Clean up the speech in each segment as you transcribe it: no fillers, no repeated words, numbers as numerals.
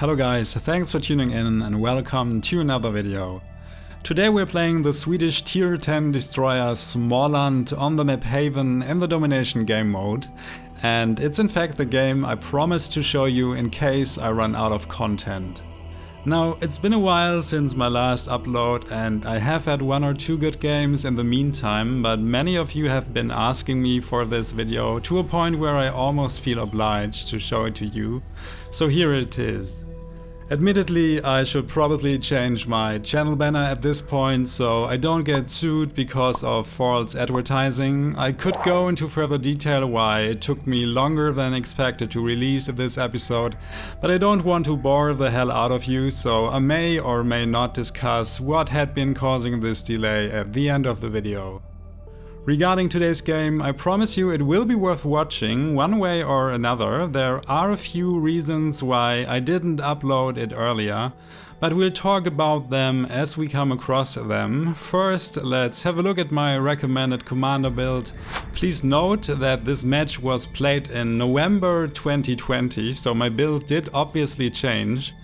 Hello guys, thanks for tuning in and welcome to another video. Today we're playing the Swedish tier 10 destroyer Småland on the map Haven in the Domination game mode, and it's in fact the game I promised to show you in case I run out of content. Now, it's been a while since my last upload and I have had one or two good games in the meantime, but many of you have been asking me for this video to a point where I almost feel obliged to show it to you, so here it is. Admittedly, I should probably change my channel banner at this point so I don't get sued because of false advertising. I could go into further detail why it took me longer than expected to release this episode, but I don't want to bore the hell out of you, so I may or may not discuss what had been causing this delay at the end of the video. Regarding today's game, I promise you it will be worth watching one way or another. There are a few reasons why I didn't upload it earlier, but we'll talk about them as we come across them. First, let's have a look at my recommended commander build. Please note that this match was played in November 2020, so my build did obviously change.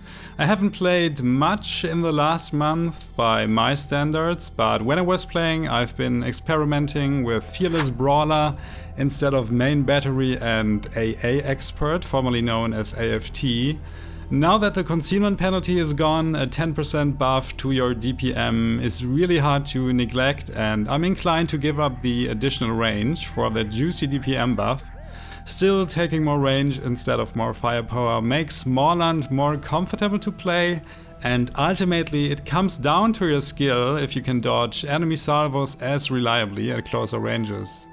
I haven't played much in the last month by my standards, but when I was playing I've been experimenting with Fearless Brawler instead of Main Battery and AA Expert, formerly known as AFT. Now that the concealment penalty is gone, a 10% buff to your DPM is really hard to neglect, and I'm inclined to give up the additional range for the juicy DPM buff. Still, taking more range instead of more firepower makes Småland more comfortable to play, and ultimately it comes down to your skill if you can dodge enemy salvos as reliably at closer ranges.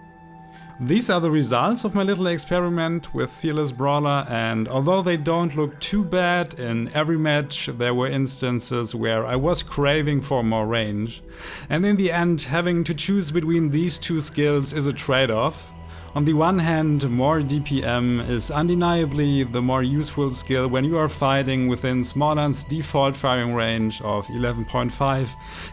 These are the results of my little experiment with Fearless Brawler, and although they don't look too bad, in every match there were instances where I was craving for more range. And in the end, having to choose between these two skills is a trade-off. On the one hand, more DPM is undeniably the more useful skill when you are fighting within Småland's default firing range of 11.5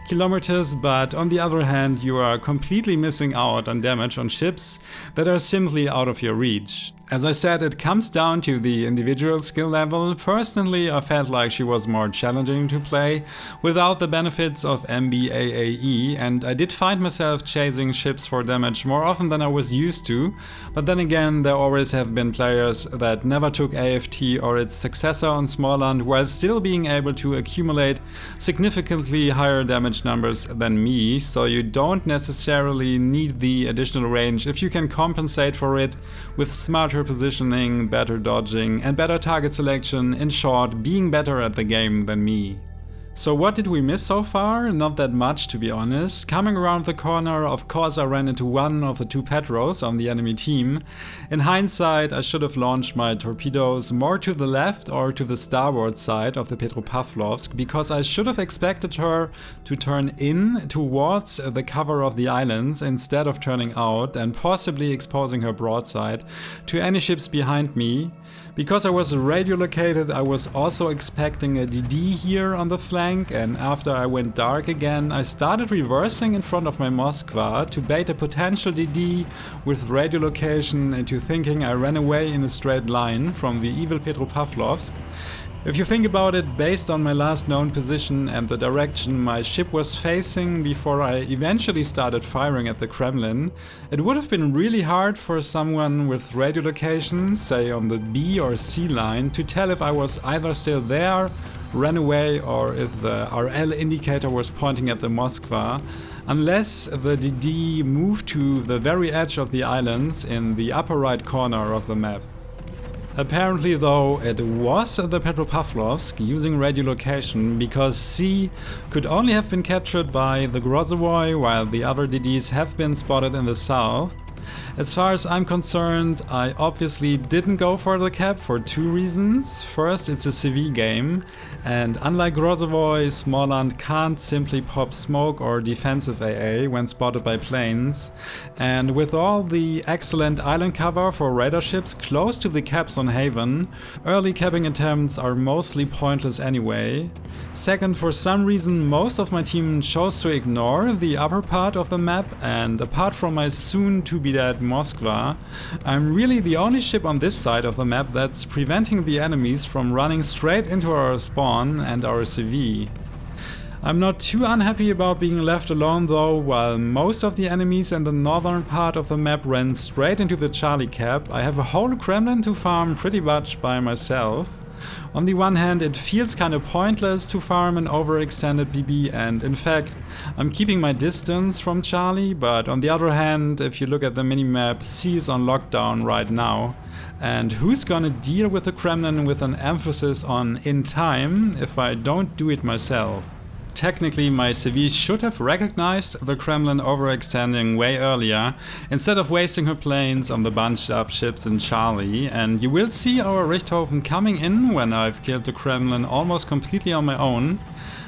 kilometers, but on the other hand you are completely missing out on damage on ships that are simply out of your reach. As I said, it comes down to the individual skill level. Personally, I felt like she was more challenging to play without the benefits of MBAAE, and I did find myself chasing ships for damage more often than I was used to, but then again there always have been players that never took AFT or its successor on Småland while still being able to accumulate significantly higher damage numbers than me, so you don't necessarily need the additional range if you can compensate for it with smarter positioning, better dodging and better target selection, in short, being better at the game than me. So what did we miss so far? Not that much, to be honest. Coming around the corner, of course I ran into one of the two Petros on the enemy team. In hindsight, I should have launched my torpedoes more to the left or to the starboard side of the Petropavlovsk, because I should have expected her to turn in towards the cover of the islands instead of turning out and possibly exposing her broadside to any ships behind me. Because I was radio located, I was also expecting a DD here on the flank, and after I went dark again, I started reversing in front of my Moskva to bait a potential DD with radio location into thinking I ran away in a straight line from the evil Petropavlovsk. If you think about it, based on my last known position and the direction my ship was facing before I eventually started firing at the Kremlin, it would have been really hard for someone with radio location, say on the B or C line, to tell if I was either still there, ran away, or if the RL indicator was pointing at the Moskva, unless the DD moved to the very edge of the islands in the upper right corner of the map. Apparently though, it was the Petropavlovsk using radio location, because C could only have been captured by the Grozovoy while the other DDs have been spotted in the south. As far as I'm concerned, I obviously didn't go for the cap for two reasons. First, it's a CV game, and unlike Grozovoy, Småland can't simply pop smoke or defensive AA when spotted by planes. And with all the excellent island cover for radar ships close to the caps on Haven, early capping attempts are mostly pointless anyway. Second, for some reason most of my team chose to ignore the upper part of the map, and apart from my soon to be that Moskva, I'm really the only ship on this side of the map that's preventing the enemies from running straight into our spawn and our CV. I'm not too unhappy about being left alone though. While most of the enemies in the northern part of the map ran straight into the Charlie cap, I have a whole Kremlin to farm pretty much by myself. On the one hand, it feels kinda pointless to farm an overextended BB, and in fact, I'm keeping my distance from Charlie, but on the other hand, if you look at the minimap, C is on lockdown right now. And who's gonna deal with the Kremlin with an emphasis on in time if I don't do it myself? Technically, my CV should have recognized the Kremlin overextending way earlier, instead of wasting her planes on the bunched up ships in Charlie, and you will see our Richthofen coming in when I've killed the Kremlin almost completely on my own.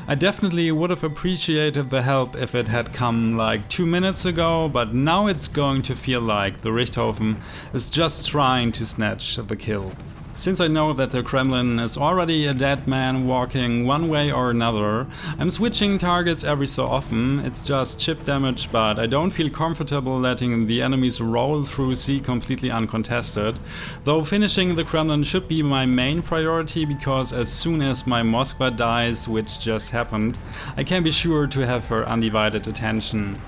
I definitely would have appreciated the help if it had come like 2 minutes ago, but now it's going to feel like the Richthofen is just trying to snatch the kill. Since I know that the Kremlin is already a dead man walking one way or another, I'm switching targets every so often. It's just chip damage, but I don't feel comfortable letting the enemies roll through C completely uncontested. Though finishing the Kremlin should be my main priority, because as soon as my Moskva dies, which just happened, I can be sure to have her undivided attention.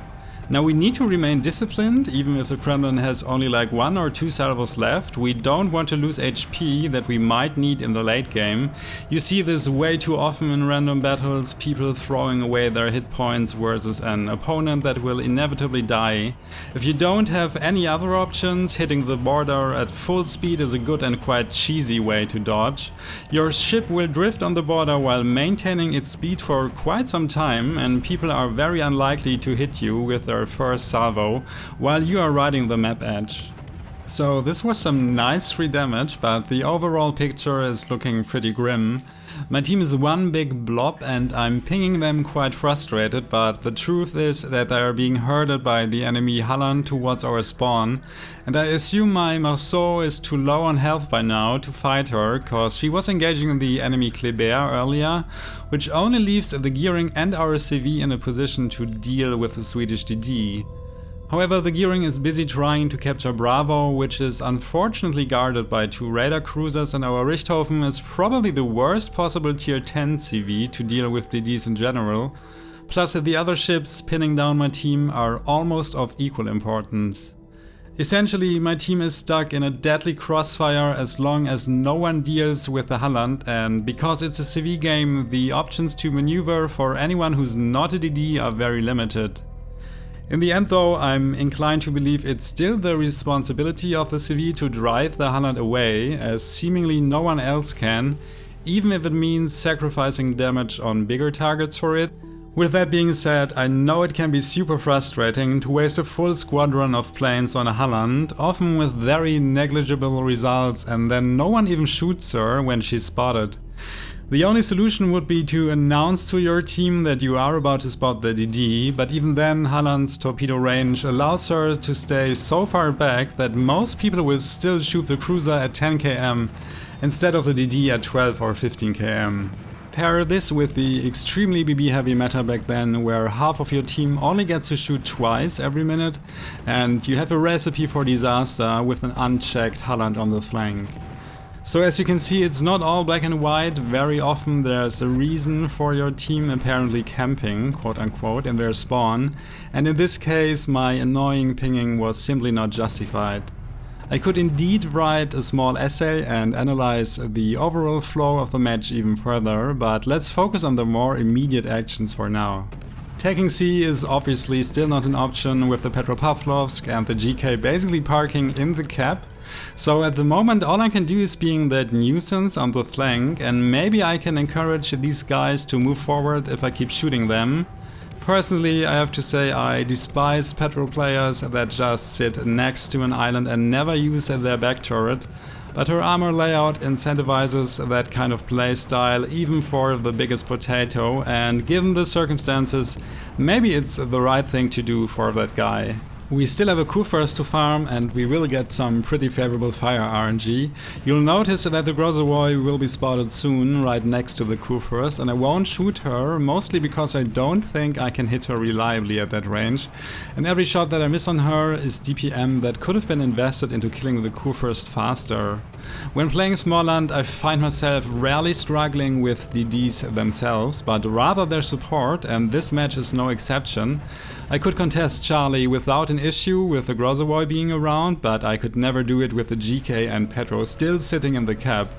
Now we need to remain disciplined, even if the Kremlin has only like 1 or 2 salvos left. We don't want to lose HP that we might need in the late game. You see this way too often in random battles, people throwing away their hit points versus an opponent that will inevitably die. If you don't have any other options, hitting the border at full speed is a good and quite cheesy way to dodge. Your ship will drift on the border while maintaining its speed for quite some time, and people are very unlikely to hit you with their first salvo while you are riding the map edge. So this was some nice free damage, but the overall picture is looking pretty grim. My team is one big blob and I'm pinging them quite frustrated, but the truth is that they are being herded by the enemy Holland towards our spawn, and I assume my Marceau is too low on health by now to fight her, cause she was engaging the enemy Kleber earlier, which only leaves the gearing and our CV in a position to deal with the Swedish DD. However, the gearing is busy trying to capture Bravo, which is unfortunately guarded by 2 radar cruisers, and our Richthofen is probably the worst possible tier 10 CV to deal with DDs in general. Plus the other ships pinning down my team are almost of equal importance. Essentially, my team is stuck in a deadly crossfire as long as no one deals with the Holland, and because it's a CV game, the options to maneuver for anyone who's not a DD are very limited. In the end though, I'm inclined to believe it's still the responsibility of the CV to drive the Holland away, as seemingly no one else can, even if it means sacrificing damage on bigger targets for it. With that being said, I know it can be super frustrating to waste a full squadron of planes on a Holland, often with very negligible results, and then no one even shoots her when she's spotted. The only solution would be to announce to your team that you are about to spot the DD, but even then Holland's torpedo range allows her to stay so far back that most people will still shoot the cruiser at 10 km instead of the DD at 12 or 15 km. Pair this with the extremely BB heavy meta back then, where half of your team only gets to shoot twice every minute, and you have a recipe for disaster with an unchecked Holland on the flank. So as you can see, it's not all black and white. Very often there's a reason for your team apparently camping, quote unquote, in their spawn, and in this case my annoying pinging was simply not justified. I could indeed write a small essay and analyze the overall flow of the match even further, but let's focus on the more immediate actions for now. Taking C is obviously still not an option, with the Petropavlovsk and the GK basically parking in the cap. So at the moment all I can do is being that nuisance on the flank, and maybe I can encourage these guys to move forward if I keep shooting them. Personally, I have to say I despise Petro players that just sit next to an island and never use their back turret, but her armor layout incentivizes that kind of playstyle even for the biggest potato, and given the circumstances, maybe it's the right thing to do for that guy. We still have a Kurfürst to farm and we will get some pretty favorable fire RNG. You'll notice that the Grozavoy will be spotted soon right next to the Kurfürst, and I won't shoot her, mostly because I don't think I can hit her reliably at that range. And every shot that I miss on her is DPM that could have been invested into killing the Kurfürst faster. When playing Småland, I find myself rarely struggling with DDs themselves, but rather their support, and this match is no exception. I could contest Charlie without an issue with the Grozavoy being around, but I could never do it with the GK and Petro still sitting in the cap.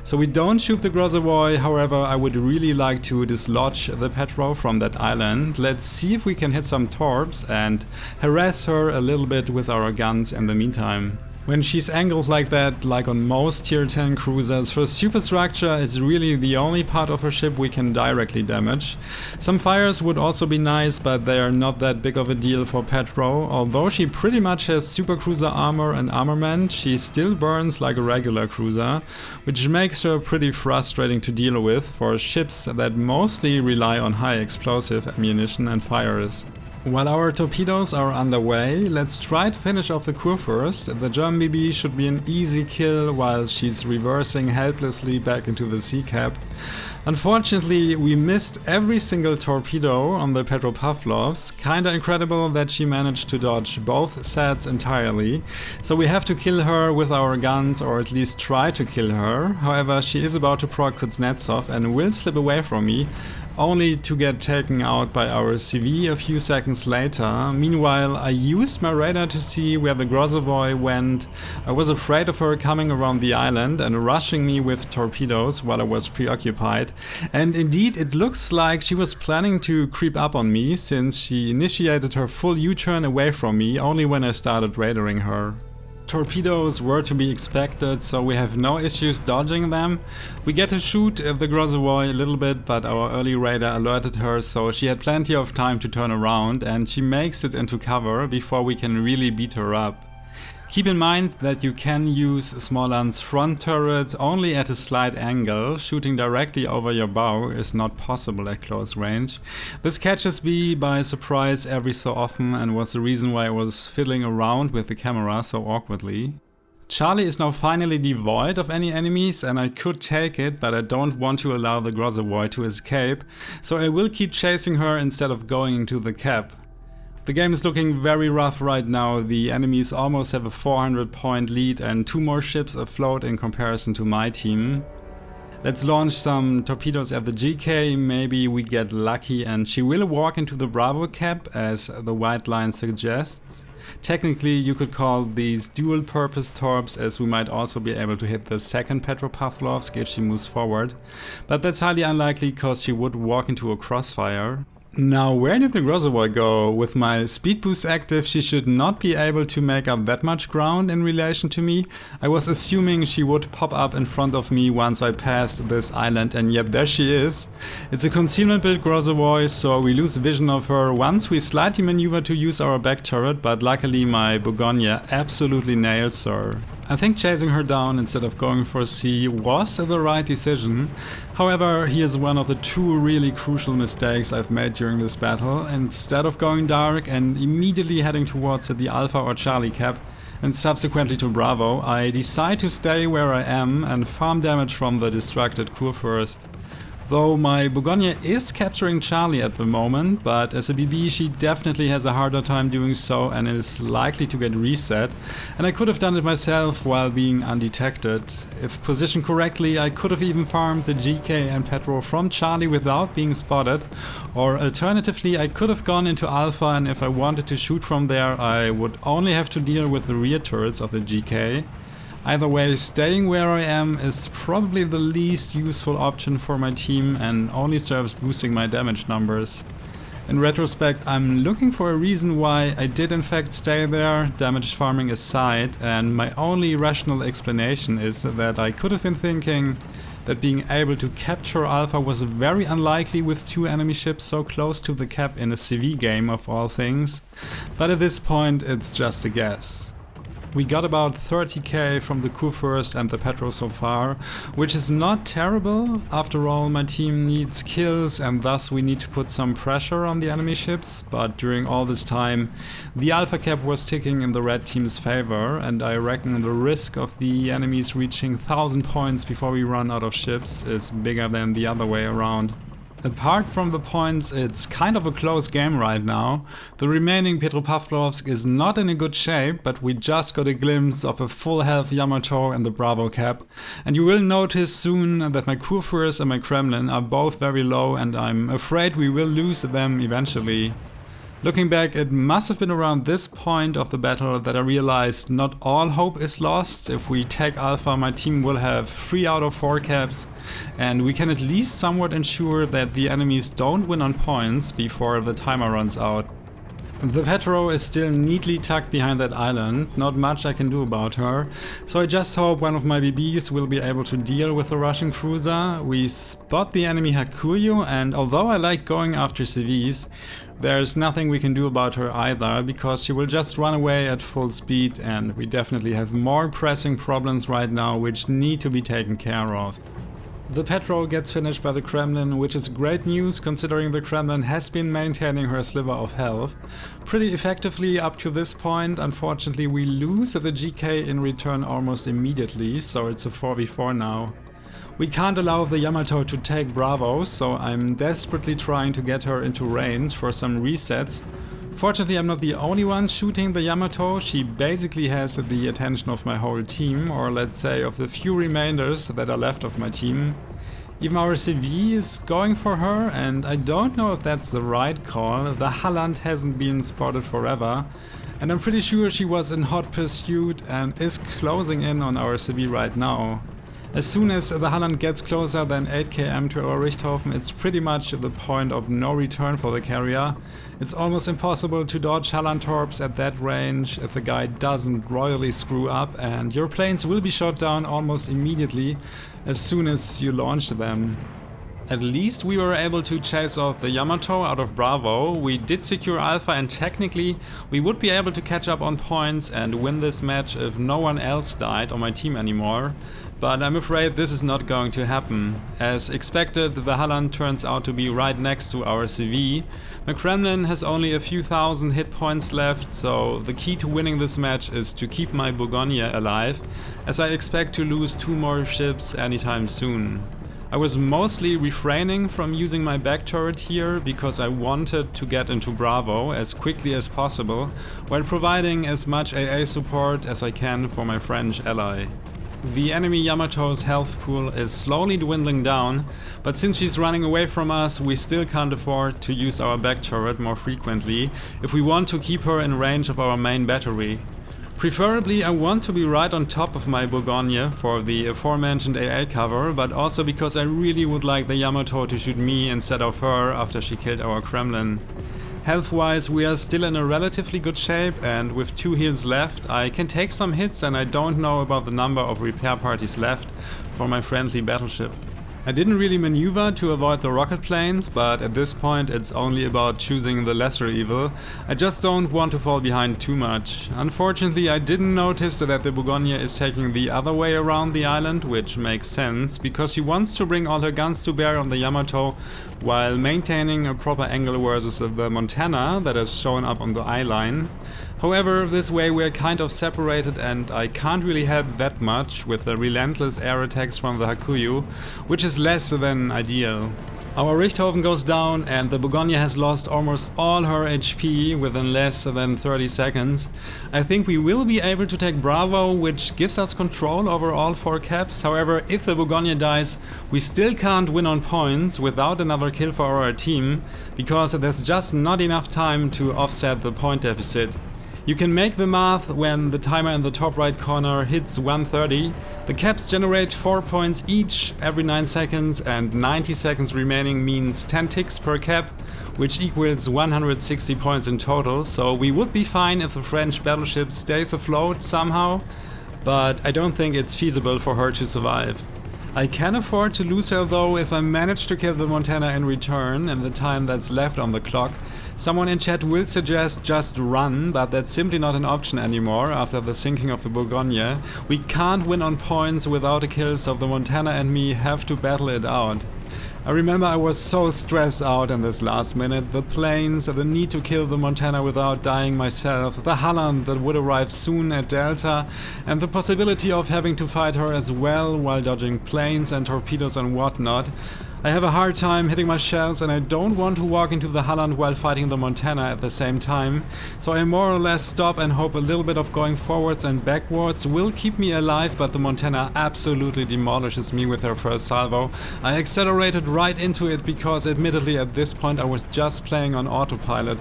So we don't shoot the Grozavoy, however I would really like to dislodge the Petro from that island. Let's see if we can hit some torps and harass her a little bit with our guns in the meantime. When she's angled like that, like on most tier 10 cruisers, her superstructure is really the only part of her ship we can directly damage. Some fires would also be nice, but they are not that big of a deal for Petro. Although she pretty much has supercruiser armor and armament, she still burns like a regular cruiser, which makes her pretty frustrating to deal with for ships that mostly rely on high explosive ammunition and fires. While our torpedoes are underway, let's try to finish off the Kurfürst. The German BB should be an easy kill while she's reversing helplessly back into the sea cap. Unfortunately, we missed every single torpedo on the Petropavlovs. Kinda incredible that she managed to dodge both sets entirely. So we have to kill her with our guns, or at least try to kill her. However, she is about to proc Kuznetsov and will slip away from me, only to get taken out by our CV a few seconds later. Meanwhile, I used my radar to see where the Grozavoy went. I was afraid of her coming around the island and rushing me with torpedoes while I was preoccupied. And indeed, it looks like she was planning to creep up on me, since she initiated her full U-turn away from me only when I started radaring her. Torpedoes were to be expected, so we have no issues dodging them. We get to shoot the Grozavoy a little bit, but our early radar alerted her, so she had plenty of time to turn around, and she makes it into cover before we can really beat her up. Keep in mind that you can use Småland's front turret only at a slight angle. Shooting directly over your bow is not possible at close range. This catches me by surprise every so often and was the reason why I was fiddling around with the camera so awkwardly. Charlie is now finally devoid of any enemies and I could take it, but I don't want to allow the Grozavoy to escape, so I will keep chasing her instead of going into the cap. The game is looking very rough right now. The enemies almost have a 400 point lead and 2 more ships afloat in comparison to my team. Let's launch some torpedoes at the GK, maybe we get lucky and she will walk into the Bravo cap as the white line suggests. Technically you could call these dual purpose torps, as we might also be able to hit the second Petropavlovsk if she moves forward, but that's highly unlikely cause she would walk into a crossfire. Now, where did the Grozavoy go? With my speed boost active, she should not be able to make up that much ground in relation to me. I was assuming she would pop up in front of me once I passed this island, and yet there she is. It's a concealment build Grozavoy, so we lose vision of her once we slightly maneuver to use our back turret, but luckily my Bourgogne absolutely nails her. I think chasing her down instead of going for C was the right decision. However, here's one of the 2 really crucial mistakes I've made during this battle. Instead of going dark and immediately heading towards the Alpha or Charlie cap and subsequently to Bravo, I decide to stay where I am and farm damage from the distracted Kurfürst. Though my Bourgogne is capturing Charlie at the moment, but as a BB she definitely has a harder time doing so and is likely to get reset, and I could have done it myself while being undetected. If positioned correctly, I could have even farmed the GK and Petro from Charlie without being spotted, or alternatively I could have gone into Alpha, and if I wanted to shoot from there I would only have to deal with the rear turrets of the GK. Either way, staying where I am is probably the least useful option for my team and only serves boosting my damage numbers. In retrospect, I'm looking for a reason why I did in fact stay there, damage farming aside, and my only rational explanation is that I could have been thinking that being able to capture Alpha was very unlikely with 2 enemy ships so close to the cap in a CV game of all things, but at this point it's just a guess. We got about 30k from the Kurfürst and the Petro so far, which is not terrible. After all, my team needs kills and thus we need to put some pressure on the enemy ships, but during all this time the alpha cap was ticking in the red team's favor, and I reckon the risk of the enemies reaching 1000 points before we run out of ships is bigger than the other way around. Apart from the points, it's kind of a close game right now. The remaining Petropavlovsk is not in a good shape, but we just got a glimpse of a full health Yamato and the Bravo cap. And you will notice soon that my Kurfürst and my Kremlin are both very low, and I'm afraid we will lose them eventually. Looking back, it must have been around this point of the battle that I realized not all hope is lost. If we take Alpha, my team will have 3 out of 4 caps, and we can at least somewhat ensure that the enemies don't win on points before the timer runs out. The Petro is still neatly tucked behind that island, not much I can do about her, so I just hope one of my BBs will be able to deal with the Russian cruiser. We spot the enemy Hakuyu, and although I like going after CVs, there's nothing we can do about her either, because she will just run away at full speed, and we definitely have more pressing problems right now which need to be taken care of. The Petro gets finished by the Kremlin, which is great news considering the Kremlin has been maintaining her sliver of health pretty effectively up to this point. Unfortunately, we lose the GK in return almost immediately, so it's a 4v4 now. We can't allow the Yamato to take Bravo, so I'm desperately trying to get her into range for some resets. Fortunately, I'm not the only one shooting the Yamato. She basically has the attention of my whole team, or let's say of the few remainders that are left of my team. Even our CV is going for her, and I don't know if that's the right call. The Halland hasn't been spotted forever, and I'm pretty sure she was in hot pursuit and is closing in on our CV right now. As soon as the Halland gets closer than 8 km to our Richthofen, it's pretty much the point of no return for the carrier. It's almost impossible to dodge Halland torps at that range if the guy doesn't royally screw up, and your planes will be shot down almost immediately as soon as you launch them. At least we were able to chase off the Yamato out of Bravo. We did secure Alpha, and technically we would be able to catch up on points and win this match if no one else died on my team anymore. But I'm afraid this is not going to happen. As expected, the Halland turns out to be right next to our CV. My Kremlin has only a few thousand hit points left, so the key to winning this match is to keep my Bourgogne alive, as I expect to lose 2 more ships anytime soon. I was mostly refraining from using my back turret here because I wanted to get into Bravo as quickly as possible, while providing as much AA support as I can for my French ally. The enemy Yamato's health pool is slowly dwindling down, but since she's running away from us, we still can't afford to use our back turret more frequently if we want to keep her in range of our main battery. Preferably, I want to be right on top of my Bourgogne for the aforementioned AA cover, but also because I really would like the Yamato to shoot me instead of her after she killed our Kremlin. Health-wise, we are still in a relatively good shape, and with 2 heals left, I can take some hits, and I don't know about the number of repair parties left for my friendly battleship. I didn't really maneuver to avoid the rocket planes, but at this point it's only about choosing the lesser evil. I just don't want to fall behind too much. Unfortunately, I didn't notice that the Bourgogne is taking the other way around the island, which makes sense, because she wants to bring all her guns to bear on the Yamato while maintaining a proper angle versus the Montana that is shown up on the eye line. However, this way we're kind of separated, and I can't really help that much with the relentless air attacks from the Hakuyu, which is less than ideal. Our Richthofen goes down, and the Bourgogne has lost almost all her HP within less than 30 seconds. I think we will be able to take Bravo, which gives us control over all 4 caps. However, if the Bourgogne dies, we still can't win on points without another kill for our team, because there's just not enough time to offset the point deficit. You can make the math when the timer in the top right corner hits 130. The caps generate 4 points each every 9 seconds, and 90 seconds remaining means 10 ticks per cap, which equals 160 points in total, so we would be fine if the French battleship stays afloat somehow, but I don't think it's feasible for her to survive. I can afford to lose her though if I manage to kill the Montana in return in the time that's left on the clock. Someone in chat will suggest just run, but that's simply not an option anymore after the sinking of the Bourgogne. We can't win on points without a kill, so the Montana and me have to battle it out. I remember I was so stressed out in this last minute. The planes, the need to kill the Montana without dying myself, the Holland that would arrive soon at Delta, and the possibility of having to fight her as well while dodging planes and torpedoes and whatnot. I have a hard time hitting my shells and I don't want to walk into the Holland while fighting the Montana at the same time, so I more or less stop and hope a little bit of going forwards and backwards will keep me alive, but the Montana absolutely demolishes me with her first salvo. I accelerated right into it because admittedly at this point I was just playing on autopilot.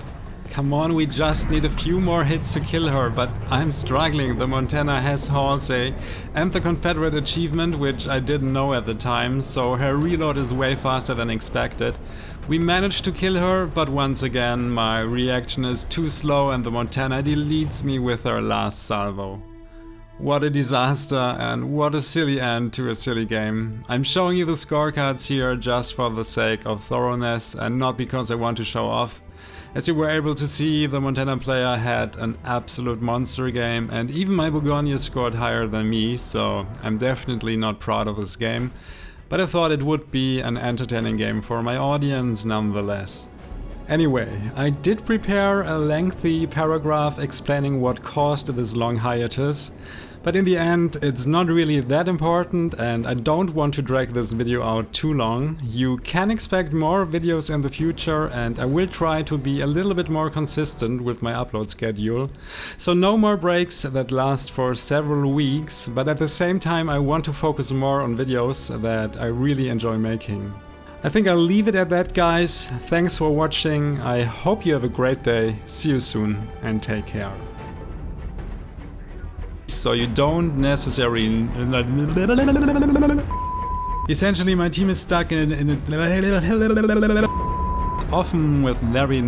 Come on, we just need a few more hits to kill her, but I'm struggling. The Montana has Halsey and the Confederate achievement, which I didn't know at the time, so her reload is way faster than expected. We managed to kill her, but once again my reaction is too slow and the Montana deletes me with her last salvo. What a disaster and what a silly end to a silly game. I'm showing you the scorecards here just for the sake of thoroughness and not because I want to show off. As you were able to see, the Montana player had an absolute monster game and even my Bourgogne scored higher than me, so I'm definitely not proud of this game, but I thought it would be an entertaining game for my audience nonetheless. Anyway, I did prepare a lengthy paragraph explaining what caused this long hiatus, but in the end it's not really that important and I don't want to drag this video out too long. You can expect more videos in the future and I will try to be a little bit more consistent with my upload schedule. So no more breaks that last for several weeks, but at the same time I want to focus more on videos that I really enjoy making. I think I'll leave it at that, guys. Thanks for watching. I hope you have a great day. See you soon and take care. So you don't necessarily... Essentially my team is stuck in often with very